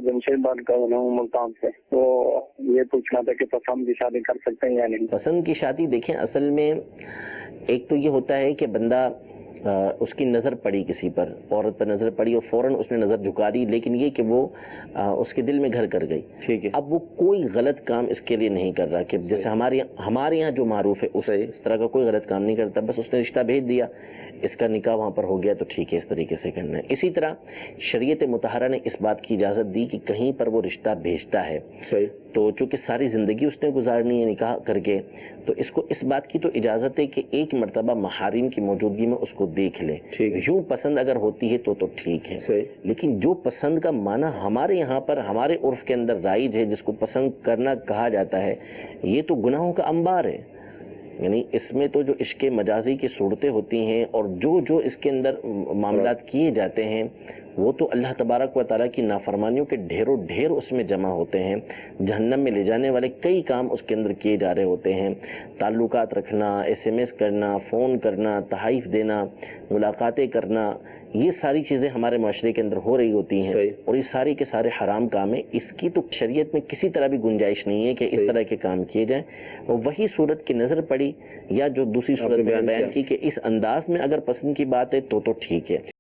जमशेद बात कर रहा हूँ मुल्तान से। तो ये पूछना था कि पसंद की शादी कर सकते हैं या नहीं। पसंद की शादी देखें, असल में एक तो ये होता है कि बंदा उसकी नज़र पड़ी किसी पर, औरत पर नज़र पड़ी और फौरन उसने नज़र झुका दी, लेकिन ये कि वो उसके दिल में घर कर गई। ठीक है, अब वो कोई गलत काम इसके लिए नहीं कर रहा कि जैसे हमारे यहाँ जो मारूफ है उस तरह का कोई गलत काम नहीं करता, बस उसने रिश्ता भेज दिया, इसका निकाह वहाँ पर हो गया तो ठीक है, इस तरीके से करना है। इसी तरह शरीयत मुतहरा ने इस बात की इजाज़त दी कि कहीं पर वो रिश्ता भेजता है तो चूँकि सारी ज़िंदगी उसने गुजारनी है निकाह करके, तो इसको इस बात की तो इजाज़त है कि एक मरतबा महारिम की मौजूदगी में उसको देख ले। यूँ पसंद अगर होती है तो ठीक है, लेकिन जो पसंद का माना हमारे यहाँ पर हमारे उर्फ के अंदर राइज है, जिसको पसंद करना कहा जाता है, ये तो गुनाहों का अंबार है। यानी इसमें तो जो इश्क़ मजाजी की सूरतें होती हैं और जो इसके अंदर मामलात किए जाते हैं वो तो अल्लाह तबारक व तआला की नाफरमानियों के ढेरों ढेर उसमें जमा होते हैं। जहन्नम में ले जाने वाले कई काम उसके अंदर किए जा रहे होते हैं। ताल्लुकात रखना, SMS करना, फ़ोन करना, तहाइफ देना, मुलाकातें करना, ये सारी चीज़ें हमारे माशरे के अंदर हो रही होती हैं और ये सारे के सारे हराम काम है। इसकी तो शरीयत में किसी तरह भी गुंजाइश नहीं है कि इस तरह के काम किए जाएं। और वही सूरत की नज़र पड़ी या जो दूसरी सूरत में बयान की कि इस अंदाज में अगर पसंद की बात है तो ठीक है।